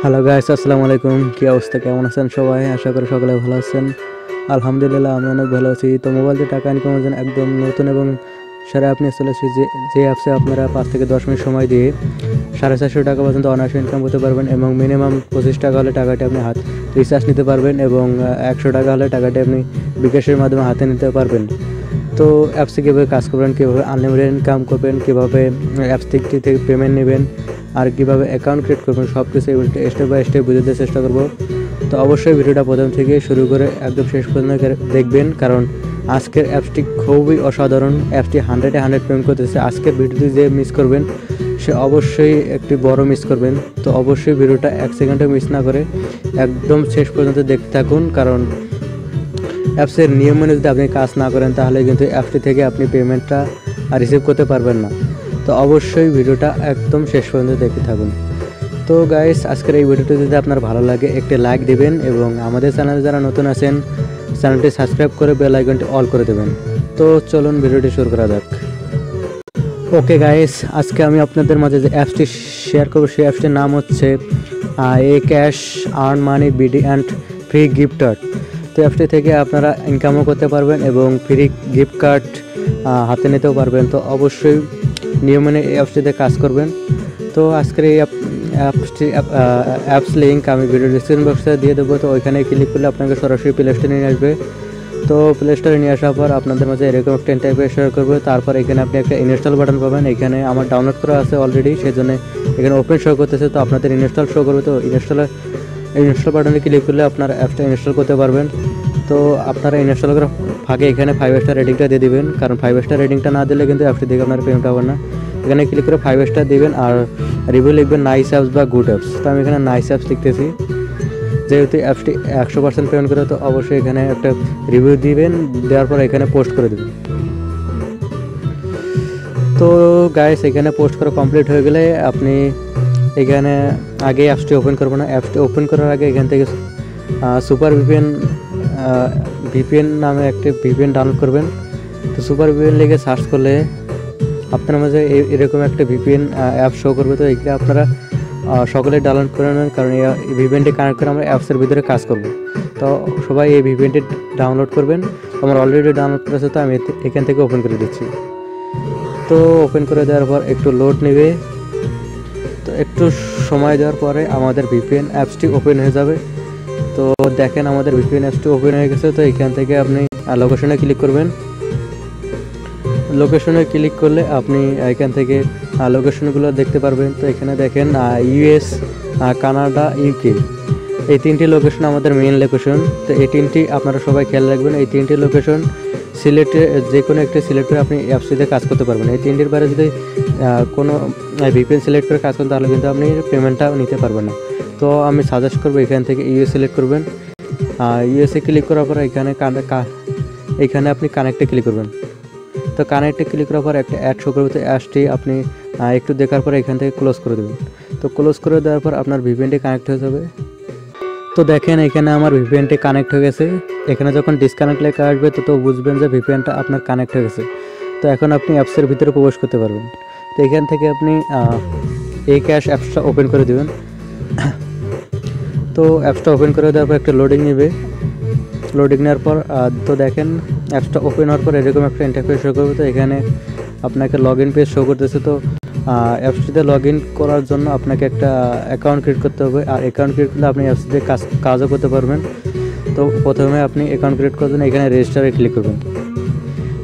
Hello guys, আসসালামু আলাইকুম। কি অবস্থা, কেমন আছেন সবাই? আশা করি সকলে ভালো আছেন। আলহামদুলিল্লাহ, আমি অনেক ভালো আছি। তো মোবাইল দিয়ে টাকা ইনকামের জন্য একদম নতুন এবং সেরা অ্যাপ নিয়ে চলে এসেছি, যে অ্যাপসে আপনারা 5 থেকে 10 মিনিট সময় দিয়ে 450 টাকা পর্যন্ত অনায়াসে ইনকাম করতে পারবেন এবং মিনিমাম 25 টাকা হলে টাকাটি আপনি রিচার্জ নিতে পারবেন এবং 100 টাকা হলে টাকাটি আপনি বিকাশের মাধ্যমে হাতে নিতে পারবেন। তো অ্যাপসে কীভাবে কাজ করবেন, কীভাবে আনলিমিটেড ইনকাম করবেন, কীভাবে অ্যাপস থেকে পেমেন্ট নেবেন আর কীভাবে অ্যাকাউন্ট ক্রিয়েট করবেন, সব কিছু স্টেপ বাই স্টেপ বুঝতে চেষ্টা করব। তো অবশ্যই ভিডিওটা প্রথম থেকে শুরু করে একদম শেষ পর্যন্ত দেখবেন, কারণ আজকের অ্যাপসটি খুবই অসাধারণ। অ্যাপসটি 100-এ 100 পেমেন্ট করতেছে। আজকের ভিডিওটি যে মিস করবেন সে অবশ্যই একটি বড় মিস করবেন। তো অবশ্যই ভিডিওটা 1 সেকেন্ডও মিস না করে একদম শেষ পর্যন্ত দেখতে থাকুন, কারণ অ্যাপসের নিয়ম মেনে যদি আপনি কাজ না করেন তাহলে কিন্তু অ্যাপসটি থেকে আপনি পেমেন্টটা রিসিভ করতে পারবেন না। তো অবশ্যই ভিডিওটা একদম শেষ পর্যন্ত দেখতে থাকুন। তো গাইস, আজকের এই ভিডিওটি যদি আপনার ভালো লাগে একটি লাইক দিবেন এবং আমাদের চ্যানেলে যারা নতুন আছেন চ্যানেলটি সাবস্ক্রাইব করে বেল আইকনটি অল করে দেবেন। তো চলুন ভিডিওটি শুরু করা যাক। ওকে গাইস, আজকে আমি আপনাদের মাঝে যে অ্যাপসটি শেয়ার করবো সেই অ্যাপসটির নাম হচ্ছে a cash earn money BD and free gift card. তো অ্যাপসটি থেকে আপনারা ইনকামও করতে পারবেন এবং ফ্রি গিফট কার্ড হাতে নিতেও পারবেন। তো অবশ্যই নিয়ম মেনে এই অ্যাপসটিতে কাজ করবেন। তো আজকের এই অ্যাপস লিঙ্ক আমি ভিডিও ডিসক্রিপশন বক্সে দিয়ে দেবো। তো ওইখানে ক্লিক করলে আপনাকে সরাসরি প্লে স্টোরে নিয়ে আসবে। তো প্লে স্টোরে নিয়ে আসার পর আপনাদের মাঝে এরকম একটা ইন্টারফেস শেয়ার করবে। তারপর এখানে আপনি একটা ইনস্টল বাটন পাবেন। এখানে আমার ডাউনলোড করা আছে অলরেডি, সেই জন্য এখানে ওপেন শো করতেছে। তো আপনাদের ইনস্টল শো করবে। তো ইনস্টল বাটনে ক্লিক করলে আপনারা অ্যাপসটা ইনস্টল করতে পারবেন। তো আপনারা ইনস্টল করার ফাঁকে এখানে 5 স্টার রেটিংটা দিয়ে দিবেন, কারণ 5 স্টার রেটিংটা না দিলে কিন্তু অ্যাপসটি থেকে আপনার পেমেন্ট হবে না। এখানে ক্লিক করে 5 স্টার দিবেন আর রিভিউ লিখবেন নাইস অ্যাপস বা গুড অ্যাপস। তো আমি এখানে নাইস অ্যাপস লিখতেছি, যেহেতু অ্যাপসটি 100% পেমেন্ট করে। তো অবশ্যই এখানে একটা রিভিউ দিবেন, দেওয়ার পর এখানে পোস্ট করে দেবেন। তো গাইস, এখানে পোস্ট করা কমপ্লিট হয়ে গেলে আপনি এখানে আগে অ্যাপসটি ওপেন করবেন না। অ্যাপসটি ওপেন করার আগে এখান থেকে সুপার ভিপিএন নামে একটা ভিপিএন ডাউনলোড করবেন। তো সুপার ভিপিএন লিখে সার্চ করলে আপনার মাঝে এরকম একটা ভিপিএন অ্যাপ শো করবে। তো এগুলো আপনারা সকলে ডাউনলোড করে নেন, কারণ এই ভিপিএনটি কানেক্ট করে আমরা অ্যাপসের ভিতরে কাজ করব। তো সবাই এই ভিপিএনটি ডাউনলোড করবেন। আমার অলরেডি ডাউনলোড করেছে, তো আমি এখান থেকে ওপেন করে দিচ্ছি। তো ওপেন করে দেওয়ার পর একটু লোড নেবে। তো একটু সময় দেওয়ার পরে আমাদের ভিপিএন অ্যাপসটি ওপেন হয়ে যাবে। তো দেখেন আমাদের ভিপিএন অ্যাপসটি ওপেন হয়ে গেছে। তো এখান থেকে আপনি লোকেশনে ক্লিক করবেন। লোকেশনে ক্লিক করলে আপনি এখান থেকে লোকেশনগুলো দেখতে পারবেন। তো এখানে দেখেন ইউএস, কানাডা, ইউকে, এই 3টি লোকেশন আমাদের মেইন লোকেশন। তো এই 3টি আপনারা সবাই খেয়াল রাখবেন। এই 3টি লোকেশন সিলেক্টে যে কোনো একটা সিলেক্ট করে আপনি অ্যাপসটিতে কাজ করতে পারবেন। এই 3টির বাইরে যদি কোনো ভিপিএন সিলেক্ট করে কাজ করেন তাহলে কিন্তু আপনি পেমেন্টটা নিতে পারবেন না। তো আমি সাজেস্ট করবো এখান থেকে ইউএস সিলেক্ট করবেন। ইউএসএ ক্লিক করার পর এখানে আপনি কানেক্টে ক্লিক করবেন। তো কানেক্টে ক্লিক করার পর একটা অ্যাড শো করবে। তো অ্যাডটি আপনি একটু দেখার পর এখান থেকে ক্লোজ করে দেবেন। তো ক্লোজ করে দেওয়ার পর আপনার ভিপিএনটি কানেক্ট হয়ে যাবে। তো দেখেন এখানে আমার ভিপিএনটি কানেক্ট হয়ে গেছে। এখানে যখন ডিসকানেক্ট লেখা আসবে তো বুঝবেন যে ভিপিএনটা আপনার কানেক্ট হয়ে গেছে। তো এখন আপনি অ্যাপসের ভিতরে প্রবেশ করতে পারবেন। তো এখান থেকে আপনি এই ক্যাশ অ্যাপসটা ওপেন করে দেবেন। তো অ্যাপসটা ওপেন করে দেওয়ার পর একটা লোডিং নেবে। লোডিং নেওয়ার পর তো দেখেন অ্যাপসটা ওপেন হওয়ার পর এরকম একটা ইন্টারফেস শো করবে। তো এখানে আপনাকে লগ ইন পেজ শো করতেছে। তো অ্যাপসটিতে লগ ইন করার জন্য আপনাকে একটা অ্যাকাউন্ট ক্রিয়েট করতে হবে, আর অ্যাকাউন্ট ক্রিয়েট করলে আপনি অ্যাপসটিতে কাজও করতে পারবেন। তো প্রথমে আপনি অ্যাকাউন্ট ক্রিয়েট করার জন্য এখানে রেজিস্টারে ক্লিক করবেন।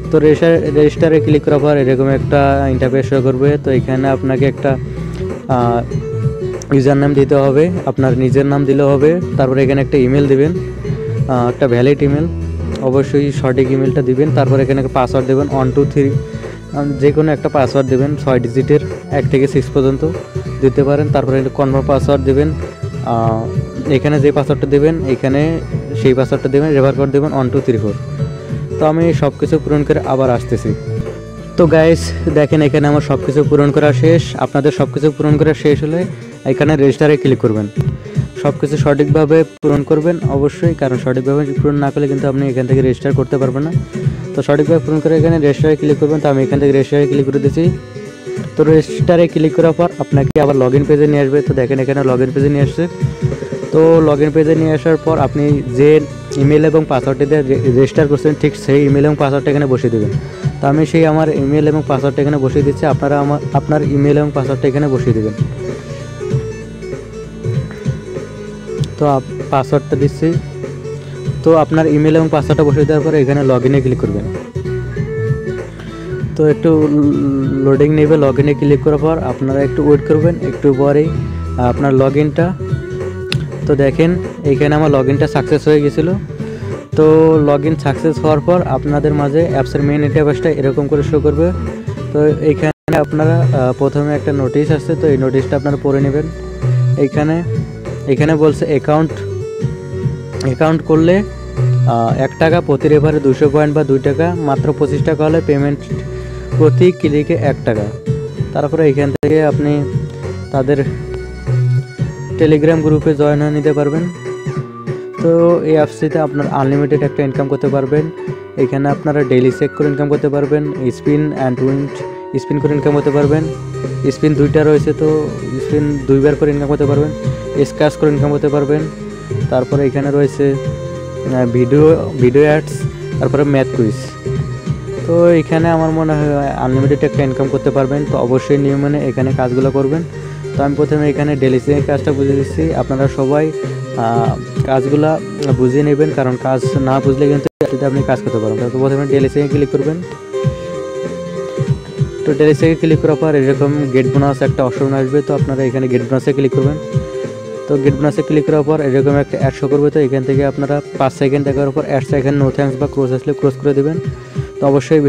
তো রেজিস্টারে ক্লিক করার পর এরকম একটা ইন্টারফেস শো করবে। তো এখানে আপনাকে একটা ইউজার নাম দিতে হবে, আপনার নিজের নাম দিলেও হবে। তারপরে এখানে একটা ইমেল দিবেন, একটা ভ্যালিড ইমেল, অবশ্যই সঠিক ইমেলটা দিবেন। তারপর এখানে পাসওয়ার্ড দেবেন 1 2 3, যে কোনো একটা পাসওয়ার্ড দেবেন 6 ডিজিটের 1 থেকে 6 পর্যন্ত দিতে পারেন। তারপরে কনফার্ম পাসওয়ার্ড দেবেন। এখানে যে পাসওয়ার্ডটা দেবেন এখানে সেই পাসওয়ার্ডটা দেবেন, রেফার কোড দেবেন 1 2 3 4। তো আমি সব কিছু পূরণ করে আবার আসতেছি। তো গাইস দেখেন এখানে আমার সব কিছু পূরণ করা শেষ। আপনাদের সব কিছু পূরণ করা শেষ হলে এখানে রেজিস্টারে ক্লিক করবেন। সব কিছু সঠিকভাবে পূরণ করবেন অবশ্যই, কারণ সঠিকভাবে পূরণ না করলে কিন্তু আপনি এখান থেকে রেজিস্টার করতে পারবেন না। তো সঠিকভাবে পূরণ করে এখানে রেজিস্টারে ক্লিক করবেন। তো আমি এখান থেকে রেজিস্টারে ক্লিক করে দিচ্ছি। তো তো রেজিস্টারে ক্লিক করার পর আপনাকে আবার লগ ইন পেজে নিয়ে আসবে। তো দেখেন এখানে লগ ইন পেজে নিয়ে আসছে। তো লগ ইন পেজে নিয়ে আসার পর আপনি যে ইমেল এবং পাসওয়ার্ডটি দিয়ে রেজিস্টার করছেন ঠিক সেই ইমেল এবং পাসওয়ার্ডটা এখানে বসিয়ে দেবেন। তো আমি সেই আমার ইমেল এবং পাসওয়ার্ডটা এখানে বসিয়ে দিচ্ছি, আপনারা আপনার ইমেল এবং পাসওয়ার্ডটা এখানে বসিয়ে দেবেন। তো পাসওয়ার্ডটা দিচ্ছি। তো আপনার ইমেল এবং পাসওয়ার্ডটা বসিয়ে দেওয়ার পরে এখানে লগ ইনে ক্লিক করবেন। তো একটু লোডিং নেবে। লগ ইনে ক্লিক করার পর আপনারা একটু ওয়েট করবেন, একটু পরেই আপনার লগ ইনটা, তো দেখেন এইখানে আমার লগ ইনটা সাকসেস হয়ে গেছিলো। তো লগ ইন সাকসেস হওয়ার পর আপনাদের মাঝে অ্যাপসের মেন ইন্টারফেসটা এরকম করে শো করবে। তো এইখানে আপনারা প্রথমে একটা নোটিশ আসছে, তো এই নোটিশটা আপনারা পড়ে নেবেন। এখানে বলছে অ্যাকাউন্ট করলে 1 টাকা, প্রতি রেফারে 200 পয়েন্ট বা 2 টাকা, মাত্র 25 টাকা হলে পেমেন্ট প্রতি ক্লিকে 1 টাকা। তারপরে এখান থেকে আপনি তাদের টেলিগ্রাম গ্রুপে জয়েন হয়ে নিতে পারবেন। তো এই অ্যাপসটিতে আপনার আনলিমিটেড একটা ইনকাম করতে পারবেন। এখানে আপনারা ডেইলি চেক করে ইনকাম করতে পারবেন, স্পিন অ্যান্ড উইন্ড স্পিন করে ইনকাম করতে পারবেন। স্পিন 2টা রয়েছে, তো স্পিন 2বার করে ইনকাম করতে পারবেন। স্ক্র্যাচ করে ইনকাম করতে পারবেন। তারপরে এখানে রয়েছে ভিডিও অ্যাডস, তারপরে ম্যাথ কুইজ। তো এখানে আমার মনে হয় আনলিমিটেড একটা ইনকাম করতে পারবেন। তো অবশ্যই নিয়ম মেনে এখানে কাজগুলো করবেন। তো আমি প্রথমে এখানে ডেইলি চেক কাজটা বুঝিয়ে দিচ্ছি, আপনারা সবাই কাজগুলা বুঝিয়ে নেবেন, কারণ কাজ না বুঝলে কিন্তু আপনি কাজ করতে পারবেন। তো প্রথমে ডেইলি চেকে ক্লিক করবেন। তো ডেইলি চেকে ক্লিক করার পর এরকম গেট বোনাস একটা অপশন আসবে, তো আপনারা এখানে গেট বোনাসে ক্লিক করবেন। তো গেট বোনাসে ক্লিক করার পর এরকম একটা অ্যাড শো করবে। তো এখান থেকে আপনারা 5 সেকেন্ড দেখার পর অ্যাডসটা এখানে নো থ্যাঙ্কস বা ক্লোজ আসলে ক্লোজ করে দেবেন। তো অবশ্যই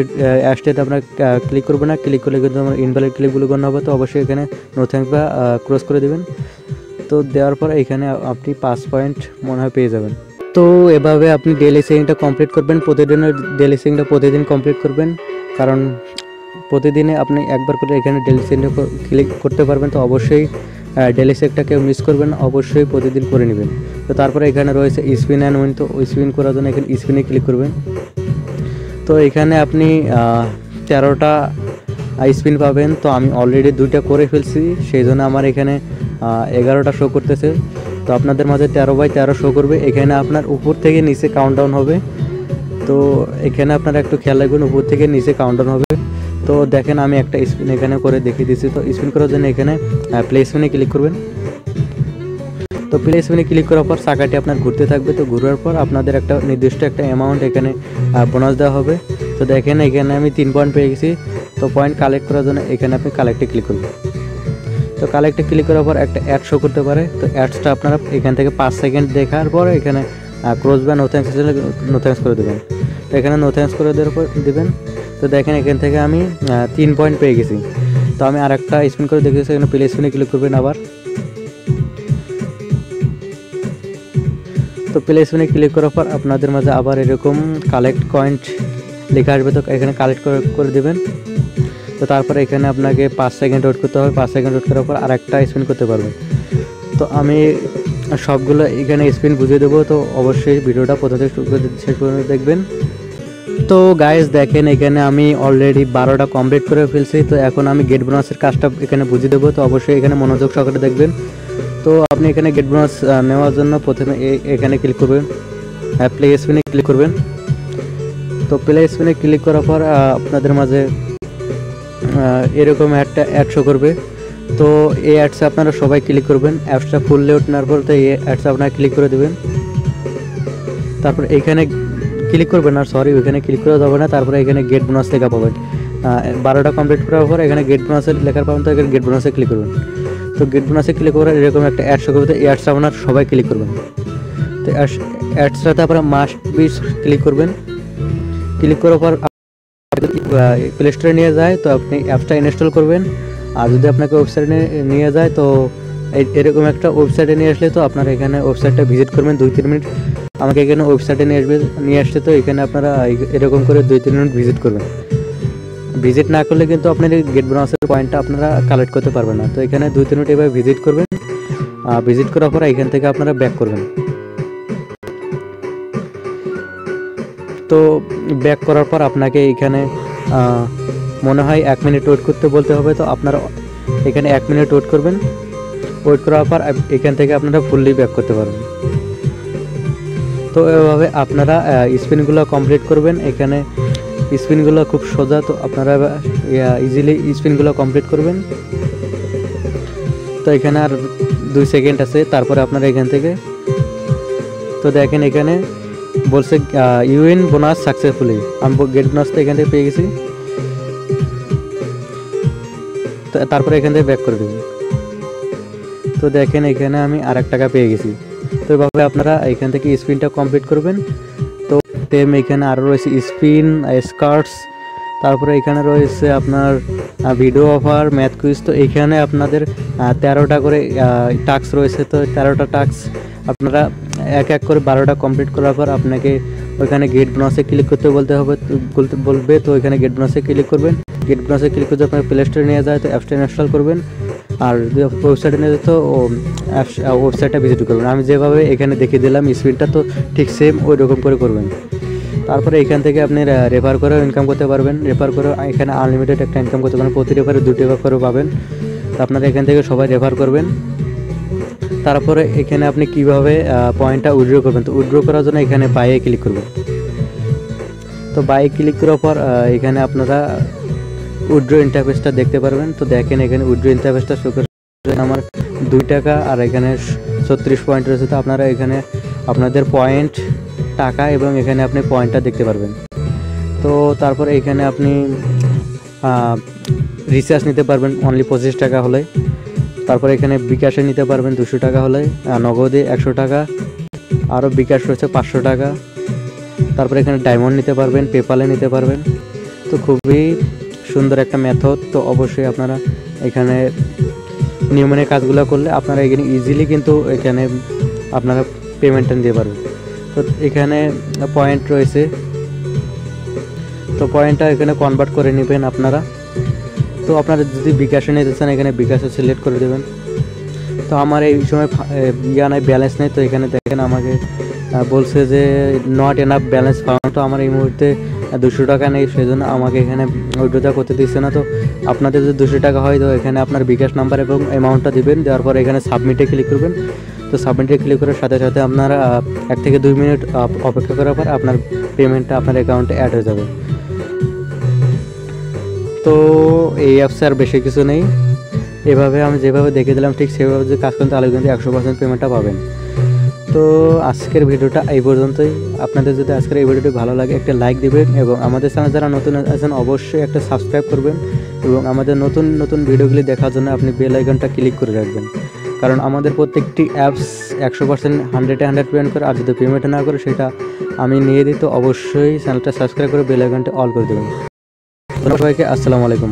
অ্যাডসটাতে আপনারা ক্লিক করবেন না, ক্লিক করলে কিন্তু আমার ইনভ্যালিড ক্লিকগুলো গণ্য হবে। তো অবশ্যই এখানে নো থ্যাঙ্কস বা ক্লোজ করে দেবেন। তো দেওয়ার পর এখানে আপনি 5 পয়েন্ট মনে হয় পেয়ে যাবেন। তো এভাবে আপনি ডেইলি সেভিংটা কমপ্লিট করবেন। প্রতিদিনের ডেইলি সেভিংটা প্রতিদিন কমপ্লিট করবেন, কারণ প্রতিদিনে আপনি একবার করে এখানে ডেইলি সেভিংটা ক্লিক করতে পারবেন। তো অবশ্যই ডেইলি সেভটা কেউ মিস করবেন, অবশ্যই প্রতিদিন করে নেবেন। তো তারপরে এখানে রয়েছে স্পিন অ্যান্ড উইন। তো স্পিন করার জন্য এখানে স্পিনে ক্লিক করবেন। তো এখানে আপনি 13টা স্পিন পাবেন। তো আমি অলরেডি 2টা করে ফেলছি, সেই জন্য আমার এখানে 11টা শো করতেছে। তো আপনাদের মাঝে 13/13 শো করবে। এখানে আপনার উপর থেকে নিচে কাউন্টডাউন হবে। তো এখানে আপনারা একটু খেয়াল রাখবেন, উপর থেকে নিচে কাউন্টডাউন হবে। তো দেখেন আমি একটা স্পিন এখানে করে দেখিয়ে দিচ্ছি। তো স্পিন করার জন্য এখানে প্লে স্পিনে ক্লিক করবেন। তো প্লে স্পিনে ক্লিক করার পর চাকাটি আপনার ঘুরতে থাকবে। তো ঘুরার পর আপনাদের একটা নির্দিষ্ট একটা অ্যামাউন্ট এখানে বোনাস দেওয়া হবে। তো দেখেন এখানে আমি 3 পয়েন্ট পেয়ে গেছি। তো পয়েন্ট কালেক্ট করার জন্য এখানে আপনি কালেক্টে ক্লিক করবেন। তো কালেক্টে ক্লিক করার পর একটা অ্যাড শো করতে পারে। তো অ্যাডসটা আপনারা এখান থেকে 5 সেকেন্ড দেখার পর এখানে ক্লোজ বা নো থ্যাঙ্কস আসলে নো থ্যাঙ্কস করে দেবেন। তো এখানে নো থ্যাঙ্কস করে দেওয়ার পর দেবেন। তো দেখেন এখান থেকে আমি 3 পয়েন্ট পেয়ে গেছি। তো আমি আর একটা স্পিন করে দেখেছি, এখানে প্লে স্পিনে ক্লিক করবেন আবার। তো প্লে স্পিনে ক্লিক করার পর আপনাদের মাঝে আবার এরকম কালেক্ট পয়েন্ট লেখা আসবে। তো এখানে কালেক্ট করে দেবেন। তো তারপরে এখানে আপনাকে 5 সেকেন্ড ওয়েট করতে হবে। 5 সেকেন্ড ওয়েট করার পর আর একটা স্পিন করতে পারবেন। তো আমি সবগুলো এখানে স্পিন বুঝিয়ে দেবো। তো অবশ্যই ভিডিওটা প্রথম থেকে শেষ পর্যন্ত দেখবেন। তো গাইস দেখেন এখানে আমি অলরেডি 12টা কমপ্লিট করে ফেলছি। তো এখন আমি গেট বোনাসের কাজটা এখানে বুঝিয়ে দেবো। তো অবশ্যই এখানে মনোযোগ সহকারে দেখবেন। তো আপনি এখানে গেট বোনাস নেওয়ার জন্য প্রথমে এখানে ক্লিক করবেন, প্লে স্পিনে ক্লিক করবেন। তো প্লে স্পিনে ক্লিক করার পর আপনাদের মাঝে এরকম একটা অ্যাড শো করবে। তো এই অ্যাডসে আপনারা সবাই ক্লিক করবেন। অ্যাপসটা ফুল লেআউট নেওয়ার পর তো এই অ্যাডসে আপনারা ক্লিক করে দেবেন। তারপর এইখানে ক্লিক করবেন, আর সরি ওইখানে ক্লিক করা যাবে না। তারপরে এখানে গেট বোনাস লেখা পাবেন। 12টা কমপ্লিট করার পর এখানে গেট বোনাসের লেখার পাবেন। তো এখানে গেট বোনাসে ক্লিক করবেন। তো গেট বোনাসে ক্লিক করার এরকম একটা অ্যাড শো করবে। তো এই অ্যাডসটা আপনার সবাই ক্লিক করবেন। তো অ্যাডসটাতে আপনারা মাস্ট বি ক্লিক করবেন। ক্লিক করার পর প্লে স্টোরে নিয়ে যায়, তো আপনি অ্যাপসটা ইনস্টল করবেন। আর যদি আপনাকে ওয়েবসাইটে নিয়ে যায়, তো এরকম একটা ওয়েবসাইটে নিয়ে আসলে তো আপনারা এখানে ওয়েবসাইটটা ভিজিট করবেন 2-3 মিনিট। আমাকে এখানে ওয়েবসাইটে নিয়ে আসছে। তো এখানে আপনারা এরকম করে 2-3 মিনিট ভিজিট করবেন। ভিজিট না করলে কিন্তু আপনার গেট বোনাসের পয়েন্টটা আপনারা কালেক্ট করতে পারবেন না। তো এখানে 2-3 মিনিট এভাবে ভিজিট করবেন। ভিজিট করার পর এখান থেকে আপনারা ব্যাক করবেন। তো ব্যাক করার পর আপনাকে এখানে মনে হয় 1 মিনিট ওয়েট করতে বলতে হবে, তো আপনারা এখানে 1 মিনিট ওয়েট করবেন। ওয়েট করার পর এখান থেকে আপনারা ফুললি ব্যাক করতে পারবেন। তো এভাবে আপনারা স্পিনগুলো কমপ্লিট করবেন। এখানে স্পিনগুলো খুব সোজা, তো আপনারা ইজিলি স্পিনগুলো কমপ্লিট করবেন। তো এখানে আর 2 সেকেন্ড আছে, তারপরে আপনারা এখান থেকে তো দেখেন এখানে বলছে ইউইন বোনাস সাকসেসফুলি। আমি গেট বোনাসটা এখান থেকে পেয়ে গেছি। তো তারপরে এখান থেকে ব্যাক করে দেবেন। তো দেখেন এখানে আমি আর 1 টাকা পেয়ে গেছি। তো এভাবে আপনারা এখান থেকে স্পিনটা কমপ্লিট করবেন। তো টেম এখানে আরও রয়েছে স্পিন, স্কার্টস, তারপরে এখানে রয়েছে আপনার ভিডিও অফার, ম্যাথ কুইজ। তো এখানে আপনাদের 13টা করে টাস্ক রয়েছে। তো 13টা টাস্ক আপনারা এক এক করে 12টা কমপ্লিট করার পর আপনাকে ওইখানে গেট বোনাসে ক্লিক করতে বলবে। তো ওইখানে গেট বোনাসে ক্লিক করবেন। গেট বোনাসে ক্লিক করতে আপনার প্লে স্টোরে নিয়ে যায়, তো অ্যাপসটা ইনস্টল করবেন। আর যদি ওয়েবসাইটে নিয়ে যেত ওয়েবসাইটটা ভিজিট করবেন। আমি যেভাবে এখানে দেখিয়ে দিলাম স্পিনটা, তো ঠিক সেম ওই রকম করে করবেন। তারপরে এখান থেকে আপনি রেফার করেও ইনকাম করতে পারবেন। রেফার করে এখানে আনলিমিটেড একটা ইনকাম করতে পারেন, প্রতি রেফারে 2 টাকা করে পাবেন। তো আপনারা এখান থেকে সবাই রেফার করবেন। তারপরে এখানে আপনি কিভাবে পয়েন্টটা উইথড্র করবেন, তো উইথড্র করার জন্য এখানে বাইয়ে ক্লিক করবেন। তো বাইয়ে ক্লিক করার পর এখানে আপনারা উইথড্র ইন্টারফেসটা দেখতে পারবেন। তো দেখেন এখানে উইথড্র ইন্টারফেসটা শো করে আমার 2 টাকা আর এখানে 36 পয়েন্ট রয়েছে। তো আপনারা এখানে আপনাদের পয়েন্ট, টাকা এবং এখানে আপনি পয়েন্টটা দেখতে পারবেন। তো তারপরে এখানে আপনি রিচার্জ নিতে পারবেন অনলি 25 টাকা হলে। তারপরে এখানে বিকাশে নিতে পারবেন 200 টাকা হলে, নগদে 100 টাকা, আরও বিকাশ রয়েছে 500 টাকা। তারপরে এখানে ডায়মন্ড নিতে পারবেন, পেপালে নিতে পারবেন। তো খুবই সুন্দর একটা মেথড। তো অবশ্যই আপনারা এখানে নিয়মের কাজগুলো করলে আপনারা এখানে ইজিলি কিন্তু এখানে আপনারা পেমেন্টটা নিতে পারবেন। তো এখানে পয়েন্ট রয়েছে, তো পয়েন্টটা এখানে কনভার্ট করে নেবেন আপনারা। তো আপনারা যদি বিকাশে নিতে চান এখানে বিকাশে সিলেক্ট করে দেবেন। তো আমার এই সময় নাই, ব্যালেন্স নেই। তো এখানে দেখেন আমাকে বলছে যে নট এনাফ ব্যালেন্স ফাউন্ড। তো আমার এই মুহূর্তে 200 টাকা নেই, সেই জন্য আমাকে এখানে উইথড্রটা করতে দিচ্ছে না। তো আপনাদের যদি 200 টাকা হয়, তো এখানে আপনার বিকাশ নাম্বার এবং অ্যামাউন্টটা দিবেন। দেওয়ার পর এখানে সাবমিটে ক্লিক করবেন। তো সাবমিটে ক্লিক করার সাথে সাথে আপনারা 1 থেকে 2 মিনিট অপেক্ষা করার পর আপনার পেমেন্টটা আপনার অ্যাকাউন্টে অ্যাড হয়ে যাবে। তো এই অ্যাপসে আর বেশি কিছু নেই। এভাবে আমি যেভাবে দেখে দিলাম ঠিক সেভাবে যদি কাজ করেন তাহলে কিন্তু 100% পেমেন্টটা পাবেন। তো আজকের ভিডিওটা এই পর্যন্তই। আপনাদের যদি আজকের এই ভিডিওটি ভালো লাগে একটা লাইক দিবেন এবং আমাদের চ্যানেল যারা নতুন আছেন অবশ্যই একটা সাবস্ক্রাইব করবেন এবং আমাদের নতুন নতুন ভিডিওগুলি দেখার জন্য আপনি বেল আইকনটা ক্লিক করে রাখবেন। কারণ আমাদের প্রত্যেকটি অ্যাপস 100% 100 পেমেন্ট করে, আর যদি পেমেন্ট না করে সেটা আমি নিয়ে দিই। তো অবশ্যই চ্যানেলটা সাবস্ক্রাইব করে বেল আইকনটা অল করে দেবেন। সবাইকে আসসালামু আলাইকুম।